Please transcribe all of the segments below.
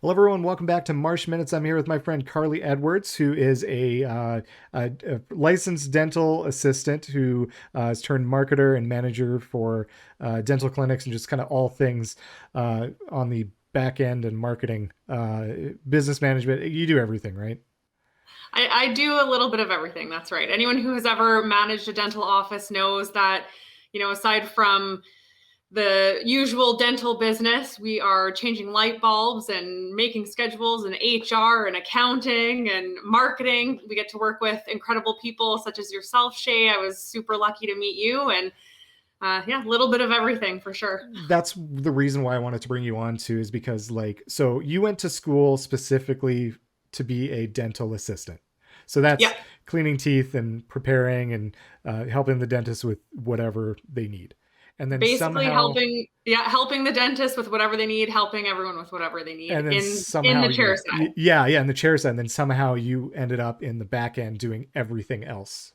Hello, everyone. Welcome back to Marsh Minutes. I'm here with my friend Carly Edwards, who is a licensed dental assistant who has turned marketer and manager for dental clinics and just kind of all things on the back end and marketing, business management. You do everything, right? I do a little bit of everything. That's right. Anyone who has ever managed a dental office knows that, aside from the usual dental business, we are changing light bulbs and making schedules and HR and accounting and marketing. We get to work with incredible people such as yourself, Shay. I was super lucky to meet you. And yeah, a little bit of everything for sure. That's the reason why I wanted to bring you on too, is because so you went to school specifically to be a dental assistant. So Yeah. that's cleaning teeth and preparing and helping the dentist with whatever they need. And then Basically somehow, helping the dentist with whatever they need, helping everyone with whatever they need and then in somehow the chair side. yeah, in the chair side. And then somehow you ended up in the back end doing everything else.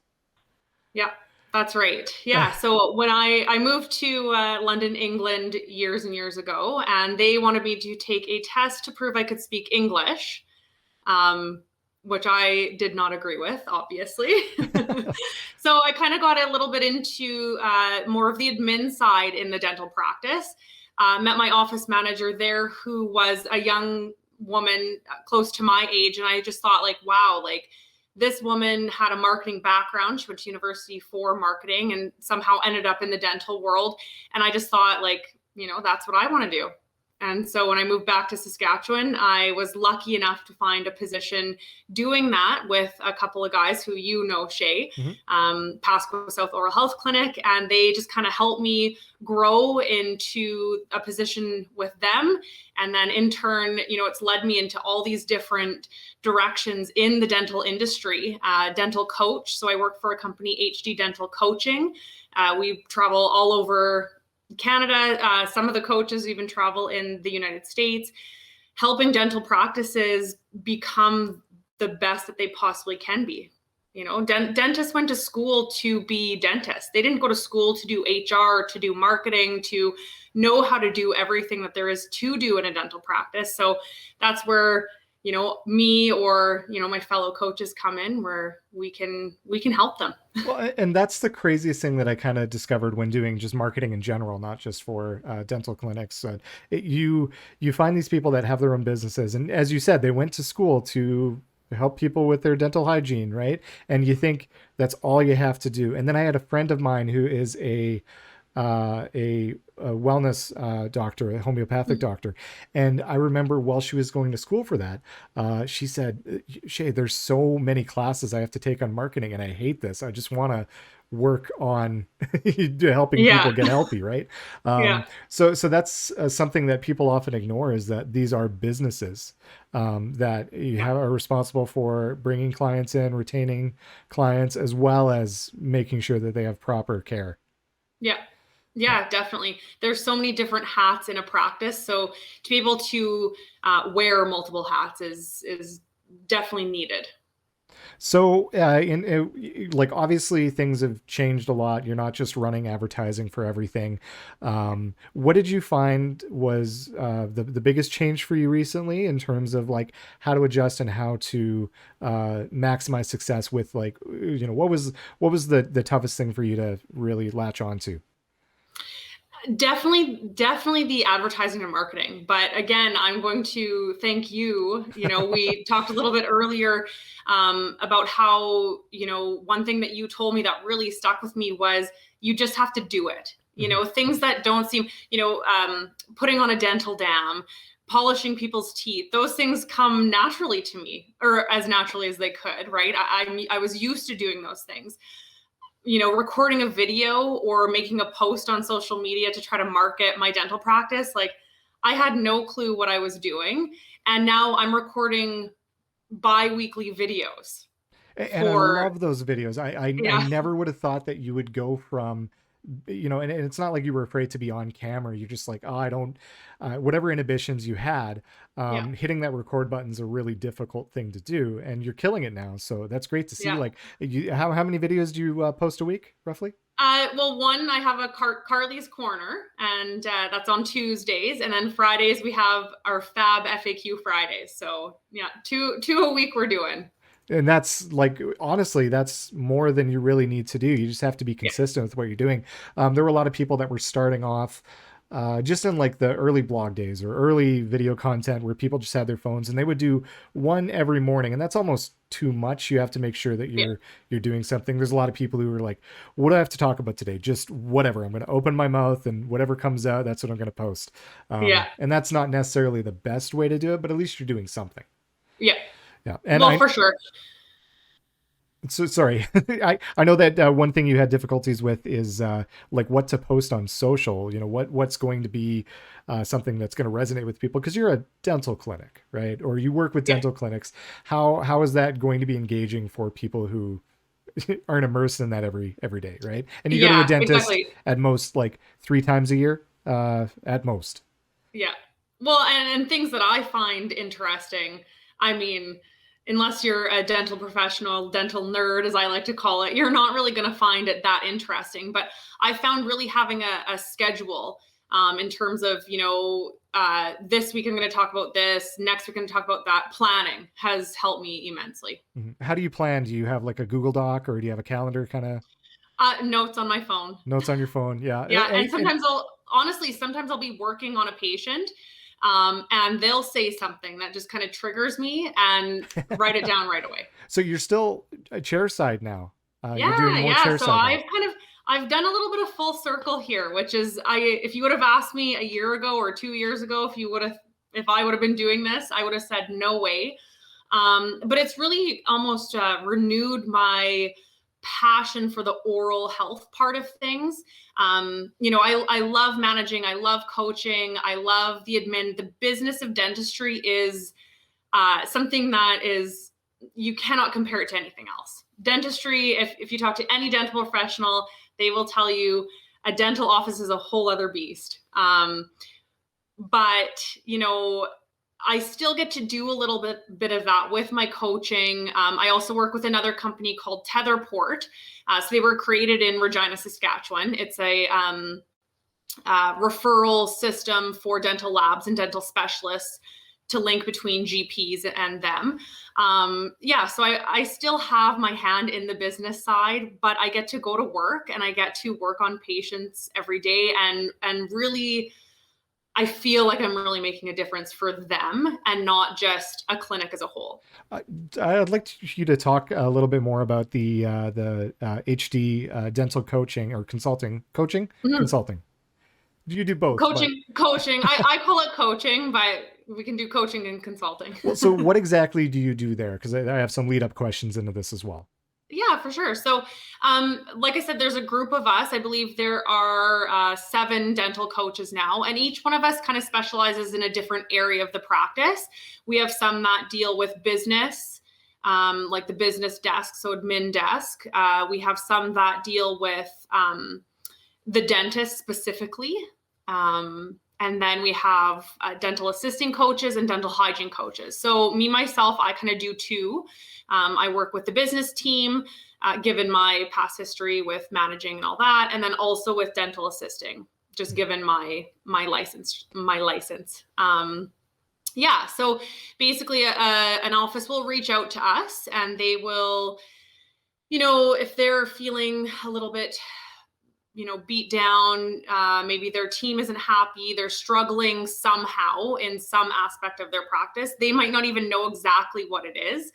Yeah, that's right. Yeah. So when I moved to London, England years and years ago, and they wanted me to take a test to prove I could speak English, um, which I did not agree with, obviously. So I kind of got a little bit into more of the admin side in the dental practice. Met my office manager there, who was a young woman close to my age, and I just thought, like, wow, like this woman had a marketing background. She went to university for marketing and somehow ended up in the dental world. And I just thought, like, that's what I want to do. And so when I moved back to Saskatchewan, I was lucky enough to find a position doing that with a couple of guys who Shay, Mhm. Pasco South Oral Health Clinic, and they just kind of helped me grow into a position with them. And then in turn, it's led me into all these different directions in the dental industry. Dental coach, so I work for a company, HD Dental Coaching. We travel all over Canada. Some of the coaches even travel in the United States, helping dental practices become the best that they possibly can be. Dentists went to school to be dentists. They didn't go to school to do HR, to do marketing, to know how to do everything that there is to do in a dental practice. So that's where me or my fellow coaches come in, where we can help them. Well, and that's the craziest thing that I kind of discovered when doing just marketing in general, not just for dental clinics. You find these people that have their own businesses, and as you said, they went to school to help people with their dental hygiene, right? And you think that's all you have to do. And then I had a friend of mine who is a wellness doctor, a homeopathic doctor. And I remember while she was going to school for that, she said, Shay, there's so many classes I have to take on marketing and I hate this. I just want to work on helping people Yeah. get healthy, right? Yeah. So that's something that people often ignore, is that these are businesses that you Yeah. have are responsible for bringing clients in, retaining clients, as well as making sure that they have proper care. Yeah. Yeah, definitely. There's so many different hats in a practice. So to be able to wear multiple hats is definitely needed. So, like obviously things have changed a lot. You're not just running advertising for everything. What did you find was the biggest change for you recently in terms of like how to adjust and how to maximize success with like what was the toughest thing for you to really latch onto? Definitely the advertising and marketing. But again, I'm going to thank you. We talked a little bit earlier about how, one thing that you told me that really stuck with me was you just have to do it. Mhm. Things that don't seem, putting on a dental dam, polishing people's teeth, those things come naturally to me, or as naturally as they could, right? I was used to doing those things. Recording a video or making a post on social media to try to market my dental practice, like I had no clue what I was doing. And now I'm recording bi-weekly videos And I for, love those videos. I yeah, never would have thought that you would go from, and it's not like you were afraid to be on camera. You're just like, oh, I don't, whatever inhibitions you had, yeah, hitting that record button is a really difficult thing to do, and you're killing it now. So that's great to see. yeah. Like, how many videos do you post a week, roughly? Well, one, I have a Carly's Corner, and that's on Tuesdays, and then Fridays we have our Fab FAQ Fridays. So yeah, two a week we're doing. And that's like, honestly, that's more than you really need to do. You just have to be Yeah, consistent with what you're doing. There were a lot of people that were starting off just in like the early blog days or early video content where people just had their phones and they would do one every morning, and that's almost too much. You have to make sure that yeah, you're doing something. There's a lot of people who are like, what do I have to talk about today? Just whatever. I'm going to open my mouth and whatever comes out, that's what I'm going to post. yeah, And that's not necessarily the best way to do it, but at least you're doing something. yeah. Yeah. And Well, for sure. so sorry. I know that one thing you had difficulties with is like what to post on social. You know, what's going to be something that's going to resonate with people, because you're a dental clinic, right? Or you work with Yeah, dental clinics. How is that going to be engaging for people who aren't immersed in that every day, right? And you go to a yeah, dentist exactly. at most like 3 times a year, at most. Yeah. Well, and things that I find interesting, I mean, unless you're a dental professional, dental nerd, as I like to call it, you're not really going to find it that interesting. But I found really having a schedule in terms of, this week I'm going to talk about this, next week I'm going to talk about that. Planning has helped me immensely. Mhm. How do you plan? Do you have like a Google Doc, or do you have a calendar kind of Notes on my phone. notes on your phone? Yeah. Yeah, and sometimes I'll be working on a patient, and they'll say something that just kind of triggers me, and write it down right away. So you're still a chair side now. You're doing Yeah, more yeah. chair So side now. I've done a little bit of full circle here, which is if you would have asked me a year ago or 2 years ago if I would have been doing this, I would have said no way. But it's really almost renewed my passion for the oral health part of things. I love managing, I love coaching, I love the admin. The business of dentistry is something that is, you cannot compare it to anything else. Dentistry, if you talk to any dental professional, they will tell you a dental office is a whole other beast. But I still get to do a little bit of that with my coaching. I also work with another company called Tetherport. So they were created in Regina, Saskatchewan. It's a referral system for dental labs and dental specialists to link between GPs and them. So I still have my hand in the business side, but I get to go to work and I get to work on patients every day, and really I feel like I'm really making a difference for them and not just a clinic as a whole. Uh, I'd like you to talk a little bit more about the HD dental coaching or coaching Mhm. consulting. You do both, but Coaching. I call it coaching, but we can do coaching and consulting. well, so what exactly do you do there? Because I have some lead up questions into this as well. Yeah, for sure. So, like I said, there's a group of us. I believe there are 7 dental coaches now, and each one of us kind of specializes in a different area of the practice. We have some that deal with business, like the business desk, so admin desk. We have some that deal with the dentist specifically. And then we have dental assisting coaches and dental hygiene coaches. So me, myself, I kind of do two. I work with the business team, given my past history with managing and all that, and then also with dental assisting, just given my license. So basically, an office will reach out to us, and they will, if they're feeling a little bit beat down, maybe their team isn't happy, they're struggling somehow in some aspect of their practice, they might not even know exactly what it is.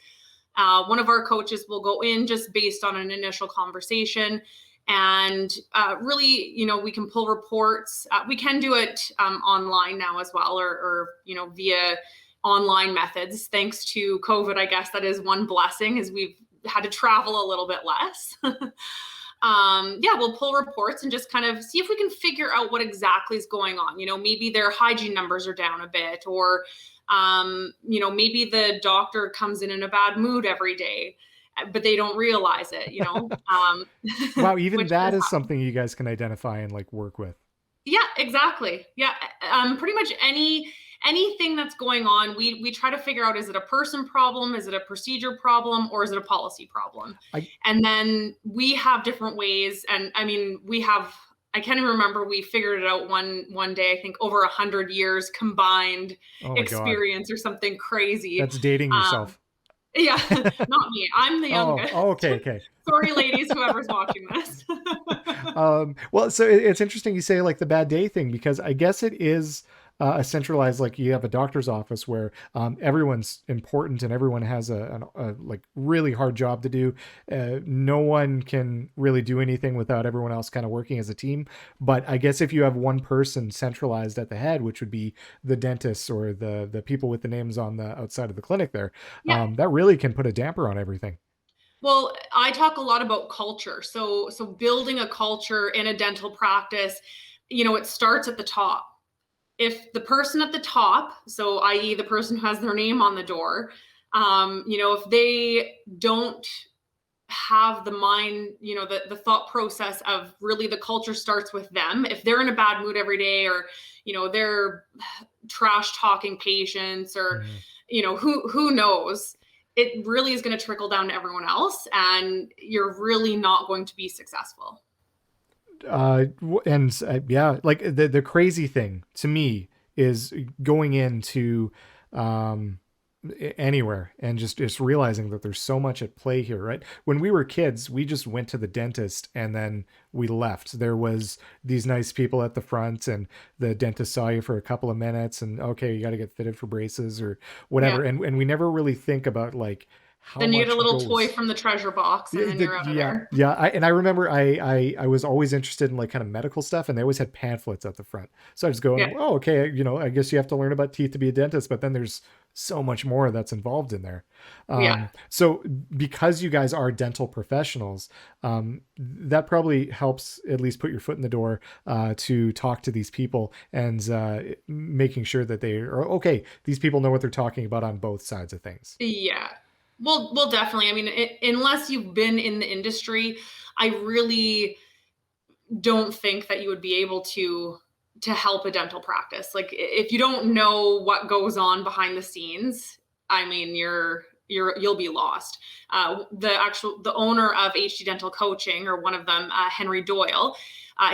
One of our coaches will go in just based on an initial conversation, and really, we can pull reports. We can do it online now as well, or via online methods. Thanks to COVID, I guess that is one blessing, is we've had to travel a little bit less. We'll pull reports and just kind of see if we can figure out what exactly is going on. Maybe their hygiene numbers are down a bit, or maybe the doctor comes in a bad mood every day, but they don't realize it. Wow, even Which that does is happen. something you guys can identify and like work with. Yeah, exactly. Yeah, pretty much anything that's going on, we try to figure out, is it a person problem, is it a procedure problem, or is it a policy problem? I And then we have different ways. And I mean, we have, I can't even remember, we figured it out one day, I think over 100 years combined Oh my God, experience or something crazy. that's dating Um, yourself. yeah, not me. I'm the Oh, youngest. oh, okay, okay. Sorry, ladies, whoever's watching this. Well, so it's interesting you say like the bad day thing because I guess it is a centralized, like you have a doctor's office where everyone's important and everyone has a like really hard job to do. No one can really do anything without everyone else kind of working as a team. But I guess if you have one person centralized at the head, which would be the dentists or the people with the names on the outside of the clinic there, Yeah. that really can put a damper on everything. Well, I talk a lot about culture. So building a culture in a dental practice, it starts at the top. If the person at the top, so i.e. the person who has their name on the door, if they don't have the mind, the thought process of really the culture starts with them. If they're in a bad mood every day, or, they're trash talking patients, or, Mhm. who knows, it really is going to trickle down to everyone else, and you're really not going to be successful. And yeah, like the crazy thing to me is going into um anywhere and just realizing that there's so much at play here, right? When we were kids, we just went to the dentist and then we left. There was these nice people at the front and the dentist saw you for a couple of minutes and okay, you got to get fitted for braces or Yeah. whatever. And we never really think about like how Then you get a much little toy goes. from the treasure box, and Yeah, then you're out of there. yeah. And I remember I was always interested in like kind of medical stuff, and they always had pamphlets at the front. So I was Yeah. going, oh, okay, I guess you have to learn about teeth to be a dentist, but then there's so much more that's involved in there. Yeah. So because you guys are dental professionals, that probably helps at least put your foot in the door to talk to these people and making sure that they are okay. These people know what they're talking about on both sides of things. Yeah. Well, definitely. I mean, unless you've been in the industry, I really don't think that you would be able to help a dental practice. Like, if you don't know what goes on behind the scenes, I mean, you'll be lost. The owner of HD Dental Coaching, or one of them, Henry Doyle,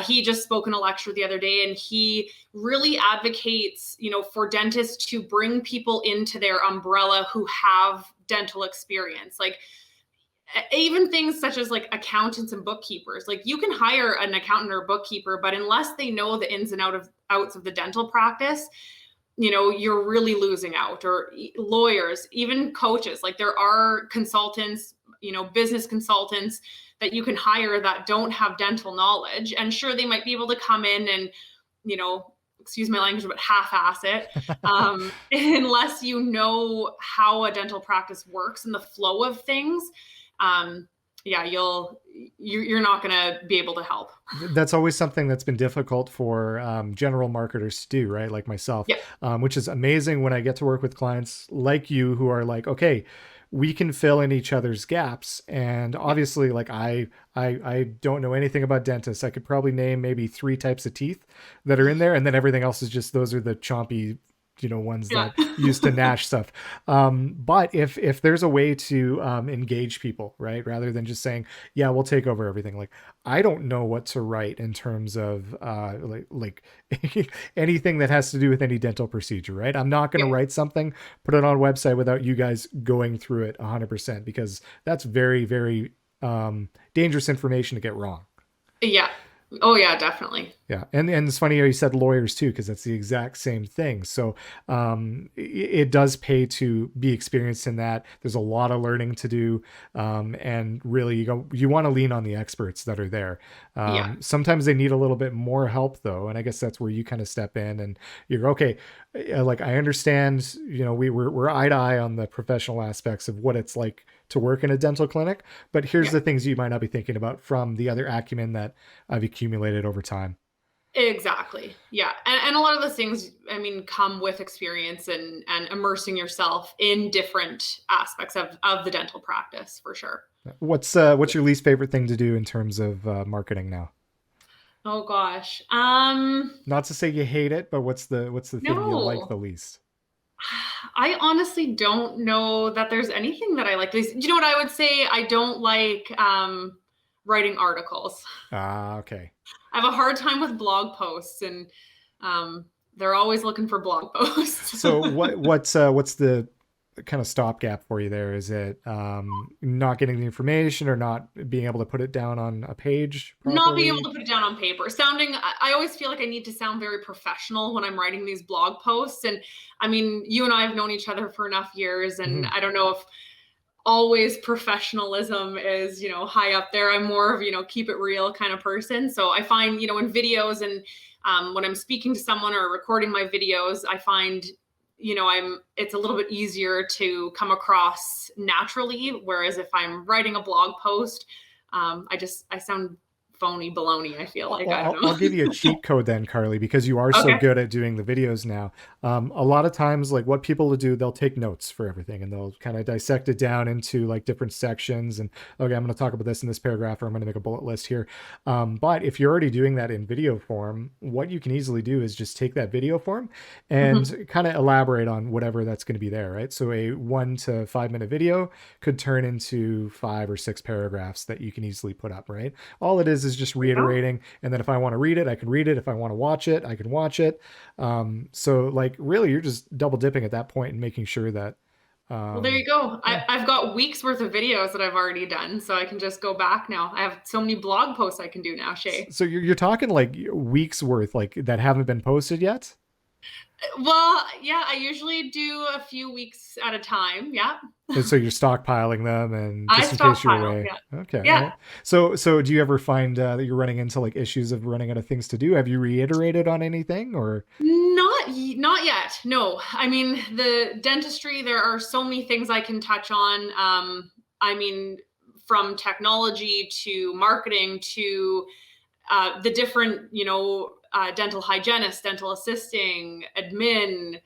he just spoke in a lecture the other day, and he really advocates, for dentists to bring people into their umbrella who have dental experience. Like, even things such as like accountants and bookkeepers. Like, you can hire an accountant or bookkeeper, but unless they know the ins and outs of the dental practice, you're really losing out. Or lawyers, even coaches. Like, there are consultants, business consultants that you can hire that don't have dental knowledge, and sure, they might be able to come in and, excuse my language, but half-ass it, unless you know how a dental practice works and the flow of things. Yeah, you're not going to be able to help. That's always something that's been difficult for general marketers to do, right? Like myself, Yeah. which is amazing when I get to work with clients like you who are like, okay, we can fill in each other's gaps. And Yeah. obviously, like I don't know anything about dentists. I could probably name maybe 3 types of teeth that are in there, and then everything else is just those are the chompy ones Yeah. that used to gnash stuff. But if there's a way to engage people, right, rather than just saying, yeah, we'll take over everything. Like I don't know what to write in terms of like anything that has to do with any dental procedure, right? I'm not going to Yeah. write something, put it on a website without you guys going through it 100% because that's very, very dangerous information to get wrong. Yeah. Oh yeah, definitely. Yeah, and it's funny how you said lawyers too, because that's the exact same thing. So it does pay to be experienced in that. There's a lot of learning to do, and really you want to lean on the experts that are there. Yeah. Sometimes they need a little bit more help though, and I guess that's where you kind of step in and you're okay. Like I understand, we're eye to eye on the professional aspects of what it's like to work in a dental clinic, but here's Yeah. the things you might not be thinking about from the other acumen that I've accumulated over time. Exactly. Yeah. And a lot of those things, I mean, come with experience and immersing yourself in different aspects of the dental practice, for sure. What's your least favorite thing to do in terms of marketing now? Oh gosh. Not to say you hate it, but what's the thing you like the No. least? I honestly don't know that there's anything that I like. You know what I would say? I don't like writing articles. Ah, okay. I have a hard time with blog posts, and um, they're always looking for blog posts. So what's the kind of stopgap for you there? Is it not getting the information or not being able to put it down on a page Not being able properly? to put it down on paper. I always feel like I need to sound very professional when I'm writing these blog posts. And I mean, you and I have known each other for enough years, and Hmm. I don't know if always professionalism is, high up there. I'm more of, keep it real kind of person. So I find, in videos and when I'm speaking to someone or recording my videos, I find, it's a little bit easier to come across naturally. Whereas if I'm writing a blog post, I sound phony baloney. I feel like, I don't I'll give know. you a cheat code then, Carly, because you are so Okay. good at doing the videos now. A lot of times, like what people will do, they'll take notes for everything and they'll kind of dissect it down into like different sections. And okay, I'm going to talk about this in this paragraph, or I'm going to make a bullet list here. But if you're already doing that in video form, what you can easily do is just take that video form Mhm. and kind of elaborate on whatever that's going to be there, right? So a 1 to 5 minute video could turn into 5 or 6 paragraphs that you can easily put up, right? All it is just There you go. reiterating, and then if I want to read it, I can read it. If I want to watch it, I can watch it. So like really, you're just double dipping at that point and making sure that Well, there you go. yeah. I've got weeks worth of videos that I've already done, so I can just go back now. I have so many blog posts I can do now, Shay. So you're talking like weeks worth like that haven't been posted yet. Well, yeah, I usually do a few weeks at a time. Yeah. And so you're stockpiling them, and I just in case you're stockpile. away. Yeah. Okay, all Yeah. right. So do you ever find that you're running into like issues of running out of things to do? Have you reiterated on anything, or Not yet. No. I mean, the dentistry, there are so many things I can touch on. I mean, from technology to marketing to the different, dental hygienist, dental assisting, admin,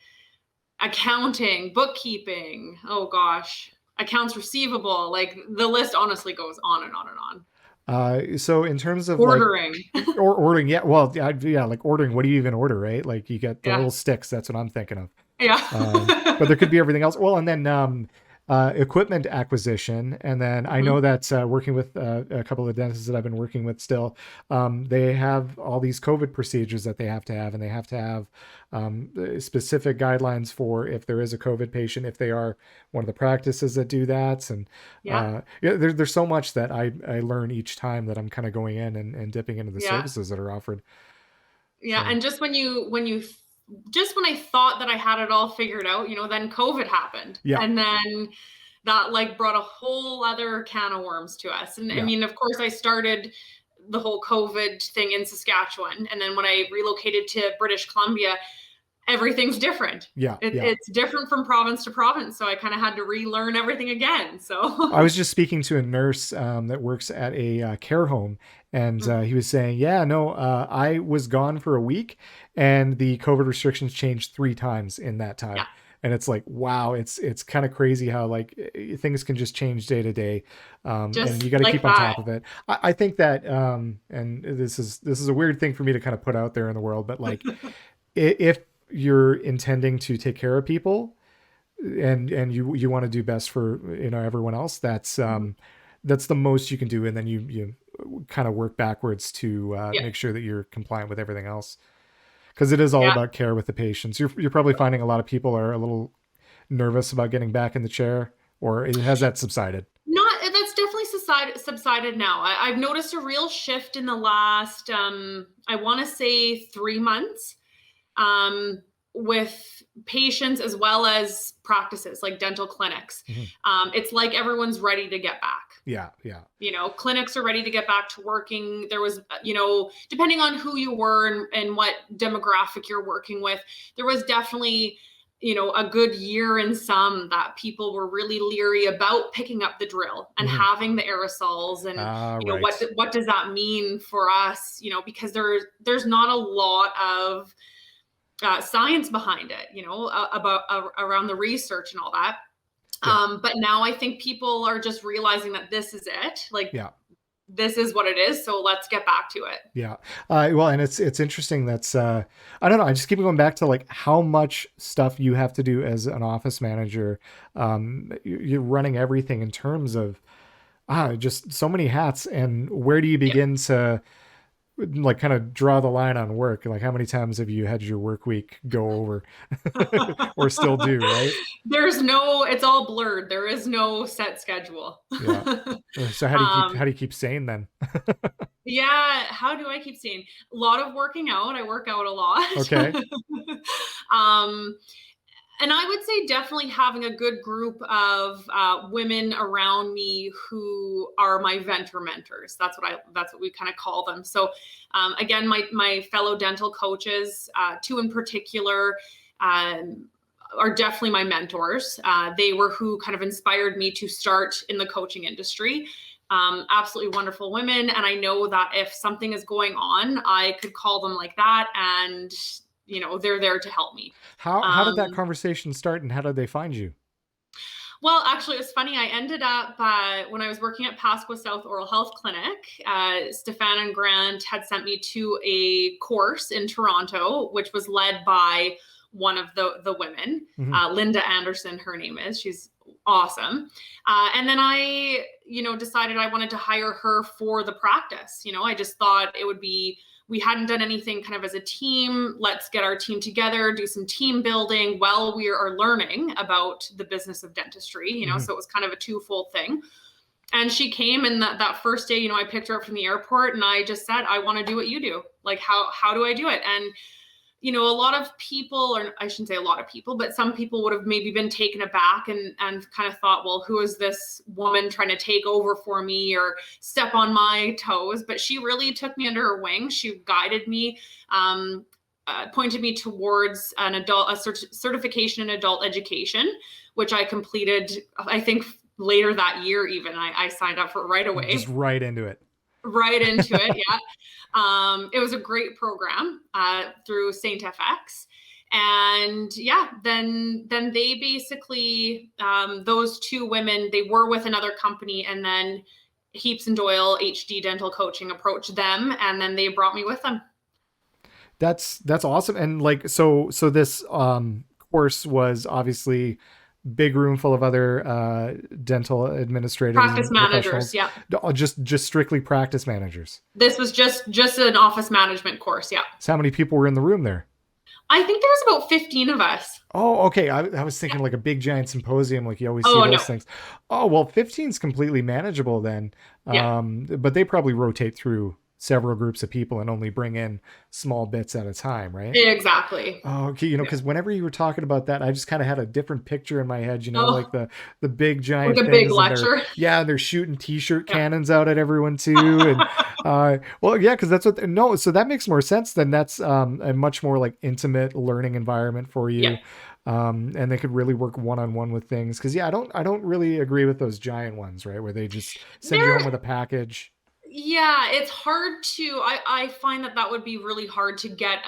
accounting, bookkeeping. Oh gosh, accounts receivable. Like the list honestly goes on and on and on. so in terms of like Ordering. or ordering, yeah, well, yeah, like ordering. What do you even order, right? Like you get the Yeah. little sticks. That's what I'm thinking of. But Yeah. there could be everything else. Well, and then equipment acquisition, and then I know Mhm. that working with a couple of dentists that I've been working with still, they have all these COVID procedures that they have, and they have to have specific guidelines for if there is a COVID patient, if they are one of the practices that do that, and Yeah. yeah, there's so much that I learn each time that I'm kind of going in and dipping into the Yeah. services that are offered. Yeah. So And just when I thought that I had it all figured out, then COVID happened. yeah, And then that like brought a whole other can of worms to us. And I yeah, mean, of course, I started the whole COVID thing in Saskatchewan. And then when I relocated to British Columbia, everything's different. yeah, yeah. It's different from province to province. So I kind of had to relearn everything again. I So, was just speaking to a nurse that works at a care home, and mm, he was saying, "Yeah, no, I was gone for a week, and the COVID restrictions changed 3 times in that time." yeah, And it's like, wow, it's kind of crazy how like things can just change day to day, and just you got to like keep on that. top of it. I think that, and this is a weird thing for me to kind of put out there in the world, but like if you're intending to take care of people and you want to do best for everyone else, Mhm. that's the most you can do, and then you kind of work backwards to Yeah, make sure that you're compliant with everything else, because it is all yeah. about care with the patients. You're probably finding a lot of people are a little nervous about getting back in the chair, or has that subsided? Not That's definitely subsided now. I've noticed a real shift in the last, I want to say 3 months, um, with patients as well as practices like dental clinics. Mhm. It's like everyone's ready to get back. Yeah, yeah. Clinics are ready to get back to working. There was, depending on who you were and what demographic you're working with, there was definitely, a good year in some that people were really leery about picking up the drill and Hmm. having the aerosols. And, Right. what does that mean for us? Because there's not a lot of science behind it, about around the research and all that. Yeah, But now I think people are just realizing that this is it. Like yeah. this is what it is. So let's get back to it. Yeah. Well, and it's interesting. That's I don't know. I just keep going back to like how much stuff you have to do as an office manager. You're running everything in terms of just so many hats. And where do you Yeah. begin to like kind of draw the line on work? Like how many times have you had your work week go over or still do, right? It's all blurred. There is no set schedule. Yeah. So um, how do you keep sane then? yeah, how do I keep saying? A lot of working out. I work out a lot. Okay. um, and I would say definitely having a good group of women around me who are my venture mentors. That's what we kind of call them. So again, my fellow dental coaches, two in particular, um, are definitely my mentors. They were who kind of inspired me to start in the coaching industry. Absolutely wonderful women, and I know that if something is going on, I could call them like that, and they're there to help me. How did that um, conversation start and how did they find you? well, actually, it was funny. I ended up when I was working at Pasqua South Oral Health Clinic. Stefan and Grant had sent me to a course in Toronto, which was led by one of the women, Hmm. Linda Anderson. Her name is. She's awesome. And then I, decided I wanted to hire her for the practice. I just thought it would be, we hadn't done anything kind of as a team. Let's get our team together, do some team building while we are learning about the business of dentistry, Hmm. so it was kind of a twofold thing. And she came, and that first day, I picked her up from the airport and I just said, I want to do what you do. Like, how do I do it? And a lot of people, or I shouldn't say a lot of people, but some people would have maybe been taken aback and kind of thought, well, who is this woman trying to take over for me or step on my toes? But she really took me under her wing. She guided me, pointed me towards a certification in adult education, which I completed, I think, later that year. Even I signed up for it right Just away. right into it. Right into it. Yeah. It was a great program through Saint FX. And yeah, then they basically, those two women, they were with another company, and then Heaps and Doyle HD Dental Coaching approached them, and then they brought me with them. That's awesome. And like so this course was obviously big room full of other dental administrators Practice and managers. professionals, Yeah. just strictly practice managers. This was just an office management course. Yeah. So how many people were in the room there? I think there was about 15 of us. Oh, okay. I was thinking like a big giant symposium, like you always see Oh, no. those things. Oh, well, 15 is completely manageable then. Yeah. But they probably rotate through several groups of people and only bring in small bits at a time, right? Exactly. Oh, okay. Yeah. Because whenever you were talking about that, I just kind of had a different picture in my head. Like Oh, the big like giant a big things, and lecture. they're shooting t-shirt Yeah. cannons out at everyone too. And well, yeah, because that's what. No, so that makes more sense. Then that's a much more like intimate learning environment for Yeah. you, and they could really work one on one with things. Because yeah, I don't really agree with those giant ones, right? Where they just send you home They're with a package. Yeah, it's hard to. I find that would be really hard to get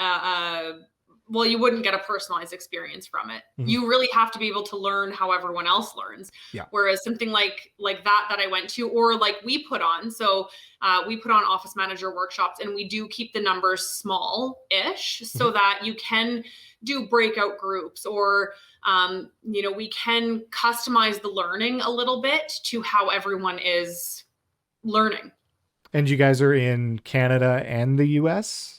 well, you wouldn't get a personalized experience from it. Mhm. You really have to be able to learn how everyone else learns. Yeah. Whereas something like that I went to, or like we put on. So we put on office manager workshops, and we do keep the numbers small-ish Mhm. so that you can do breakout groups, or we can customize the learning a little bit to how everyone is learning. And you guys are in Canada and the U.S.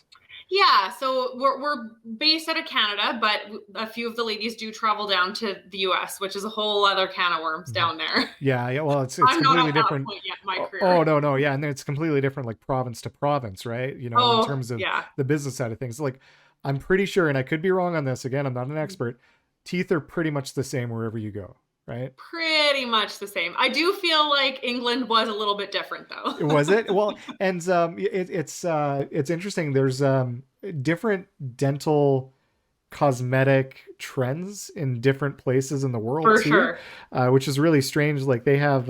Yeah, so we're based out of Canada, but a few of the ladies do travel down to the US, which is a whole other can of worms Mhm. down there. Yeah, yeah. Well, it's I'm not completely at that different. point yet in my Oh, career. no, no, yeah, and then it's completely different, like province to province, right? In Oh, terms of yeah. the business side of things. Like, I'm pretty sure, and I could be wrong on this. Again, I'm not an expert. Teeth are pretty much the same wherever you go, right? Pretty much the same. I do feel like England was a little bit different though. Was it? Well, and it's interesting. There's different dental cosmetic trends in different places in the world For too, sure. which is really strange. Like they have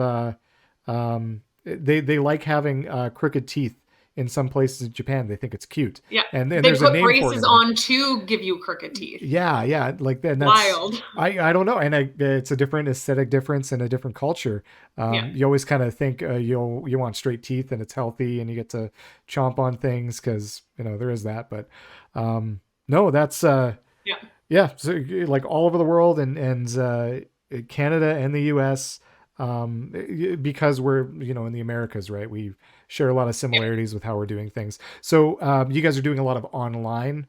they like having crooked teeth in some places in Japan, they think it's cute. Yeah. And then They there's a put name for it braces over there. on to give you crooked teeth. Yeah, yeah, like and that's Wild. I don't know, and it's a different aesthetic difference and a different culture. Yeah. You always kind of think you want straight teeth and it's healthy and you get to chomp on things because there is that, but no, that's Yeah. yeah, so like all over the world and Canada and the U.S. Because we're in the Americas, right? We share a lot of Yeah. similarities with how we're doing things. So you guys are doing a lot of online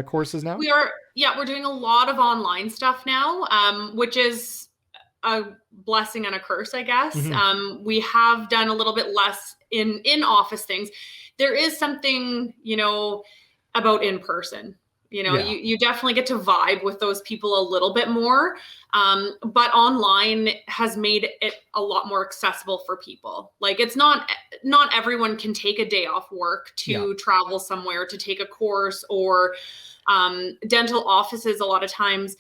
courses now. We are, yeah, we're doing a lot of online stuff now, which is a blessing and a curse, I guess. Hmm. We have done a little bit less in office things. There is something, about in person. Yeah, You definitely get to vibe with those people a little bit more. But online has made it a lot more accessible for people. Like it's not everyone can take a day off work yeah. to travel somewhere to take a course or dental offices. A lot of times,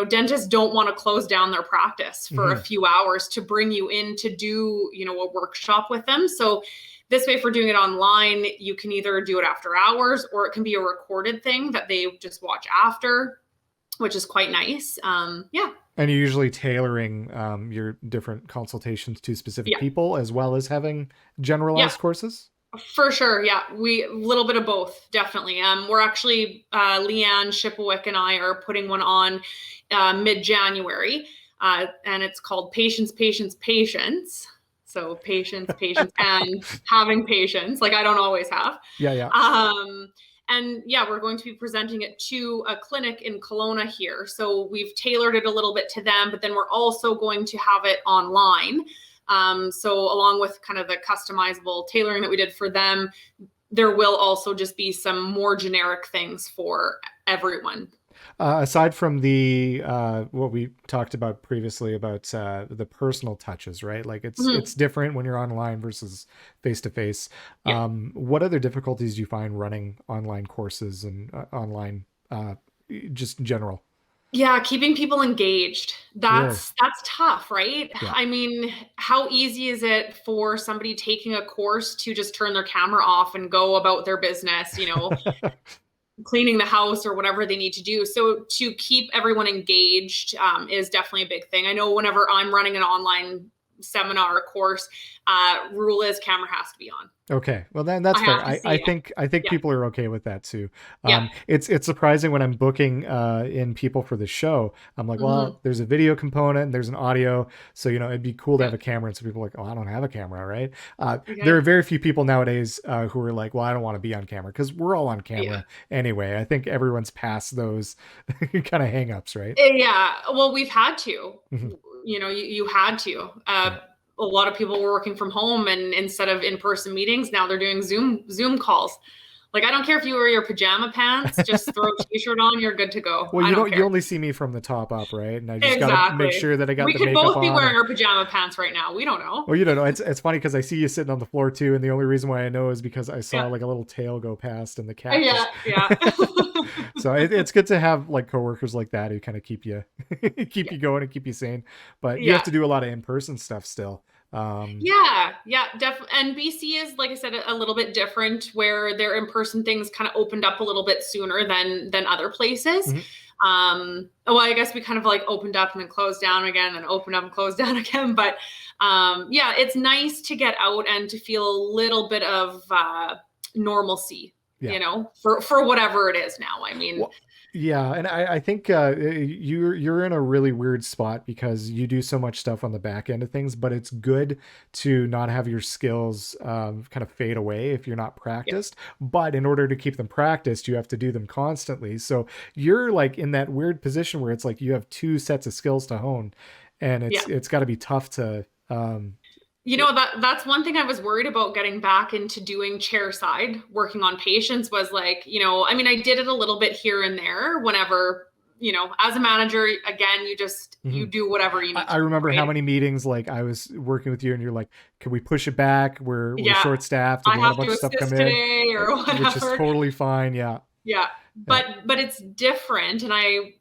dentists don't want to close down their practice for a Hmm. few hours to bring you in to do, a workshop with them. So this way, if we're doing it online, you can either do it after hours or it can be a recorded thing that they just watch after, which is quite nice. Yeah. And you're usually tailoring your different consultations to specific Yeah. people as well as having Yeah. generalized courses. For sure. Yeah. We, a little bit of both, definitely. We're actually, Leanne Shipowick and I are putting one on mid-January, and it's called Patience, Patience, Patience. So patience, patience, and having patience, like I don't always have. Yeah, yeah. And yeah, we're going to be presenting it to a clinic in Kelowna here. So we've tailored it a little bit to them, but then we're also going to have it online. So along with kind of the customizable tailoring that we did for them, there will also just be some more generic things for everyone. Aside from the what we talked about previously about the personal touches, right? Like it's Mhm. different when you're online versus face to face. Yeah. What other difficulties do you find running online courses and online just in general? Yeah, keeping people engaged. Really? That's tough, right? Yeah. I mean, how easy is it for somebody taking a course to just turn their camera off and go about their business, cleaning the house or whatever they need to do. So to keep everyone engaged is definitely a big thing. I know whenever I'm running an online seminar or course, rule is camera has to be on. Okay, well then that's I fair. have to I see it. think I think Yeah. people are okay with that too. Yeah. It's surprising when I'm booking in people for the show. I'm like, Hmm. well, there's a video component, and there's an audio, so it'd be cool to Yeah. have a camera. And so people are like, oh, I don't have a camera, right? There Okay. are very few people nowadays who are like, well, I don't want to be on camera because we're all on Yeah. camera anyway. I think everyone's past those kind of hangups, right? Yeah. Well, we've had to. Mhm. You had to. Yeah. A lot of people were working from home, and instead of in-person meetings, now they're doing Zoom calls. Like, I don't care if you wear your pajama pants, just throw a t-shirt on, you're good to go. Well, I don't you care. only see me from the top up, right? And I just got to make Exactly. sure that I got We the could makeup both be on and wearing our pajama pants right now. We don't know. well, it's funny because I see you sitting on the floor too, and the only reason why I know is because I saw Yeah. like a little tail go past, and the cat Yeah. just. Yeah. So it's good to have like coworkers like that who kind of keep you keep Yeah. you going and keep you sane. But you have Yeah. to do a lot of in person stuff still. Yeah, yeah, definitely. And BC is, like I said, a little bit different, where their in-person things kind of opened up a little bit sooner than other places. Mhm. Well, I guess we kind of like opened up and then closed down again, and opened up and closed down again. But yeah, it's nice to get out and to feel a little bit of normalcy, Yeah. for whatever it is now. I mean, Well, yeah, and I think you're in a really weird spot because you do so much stuff on the back end of things, but it's good to not have your skills kind of fade away if you're not yeah, practiced. But in order to keep them practiced, you have to do them constantly. So you're like in that weird position where it's like you have two sets of skills to hone, and yeah. it's got to be tough to. That's one thing I was worried about getting back into doing chair side, working on patients, was like, I mean, I did it a little bit here and there whenever, as a manager, again, you Mhm. do whatever you need I to do, remember how right? many meetings like I was working with you, and you're like, "Can we push it back? We're Yeah, short staffed, and I we had a have bunch to of stuff come assist in," today or which is whatever. totally fine. Yeah, Yeah. yeah. But it's different, and I,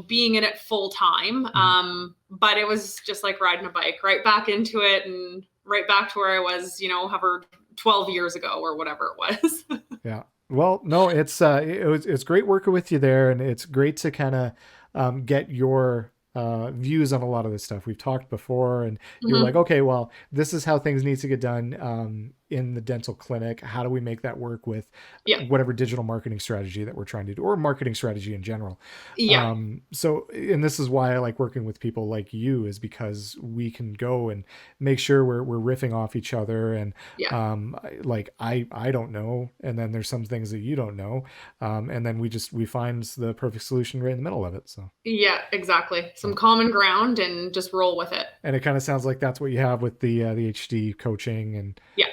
being in it full time, Mhm. but it was just like riding a bike right back into it, and right back to where I was, however 12 years ago or whatever it was. Yeah. Well, no, it's great working with you there, and it's great to kind of get your views on a lot of this stuff. We've talked before, and you're like, Mhm. okay, well, this is how things need to get done in the dental clinic. How do we make that work with Yeah. whatever digital marketing strategy that we're trying to do, or marketing strategy in general? Yeah. So, and this is why I like working with people like you, is because we can go and make sure we're riffing off each other, and Yeah. like I don't know, and then there's some things that you don't know, and then we find the perfect solution right in the middle of it. So, Yeah, exactly. yeah. Some common ground and just roll with it. And it kind of sounds like that's what you have with the HD coaching, and Yeah.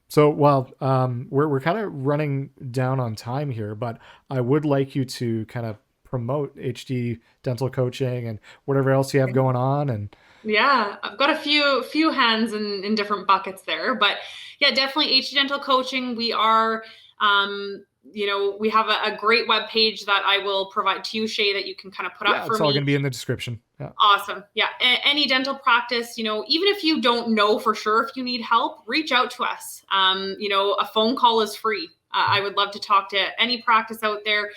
so, well, we're kind of running down on time here, but I would like you to kind of promote HD dental coaching and whatever else you have going on. And Yeah, I've got a few hands in different buckets there, but yeah, definitely HD Dental Coaching. We are, we have a great web page that I will provide to you, Shay, that you can kind of put up yeah, for it's all me. going to be in the description. Yeah. Awesome. Yeah. Any dental practice, even if you don't know for sure if you need help, reach out to us. A phone call is free. I would love to talk to any practice out there,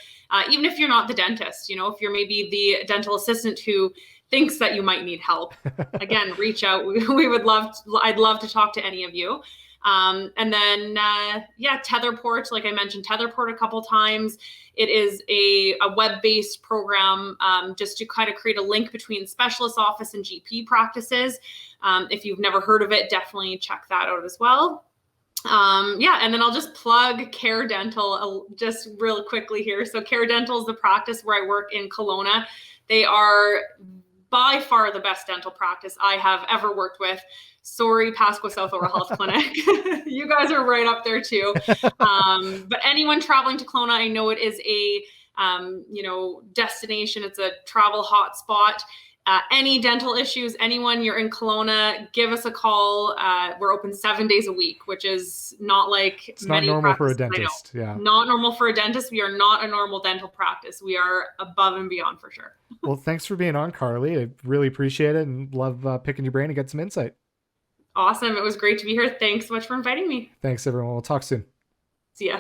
even if you're not the dentist, if you're maybe the dental assistant who thinks that you might need help. Again, reach out. I'd love to talk to any of you. And then, Tetherport, like I mentioned, Tetherport a couple times. It is a web-based program just to kind of create a link between specialist office and GP practices. If you've never heard of it, definitely check that out as well. And then I'll just plug Care Dental just real quickly here. So Care Dental is the practice where I work in Kelowna. They are by far the best dental practice I have ever worked with. Sorry, Pasqua South Oral Health Clinic. You guys are right up there too. But anyone traveling to Kelowna, I know it is a destination. It's a travel hotspot. Any dental issues, anyone, you're in Kelowna, give us a call. We're open 7 days a week, which is not like It's not many normal for a practices I know. dentist. Yeah. Not normal for a dentist. We are not a normal dental practice. We are above and beyond for sure. Well, thanks for being on, Carly. I really appreciate it, and love picking your brain and get some insight. Awesome. It was great to be here. Thanks so much for inviting me. Thanks, everyone. We'll talk soon. See ya.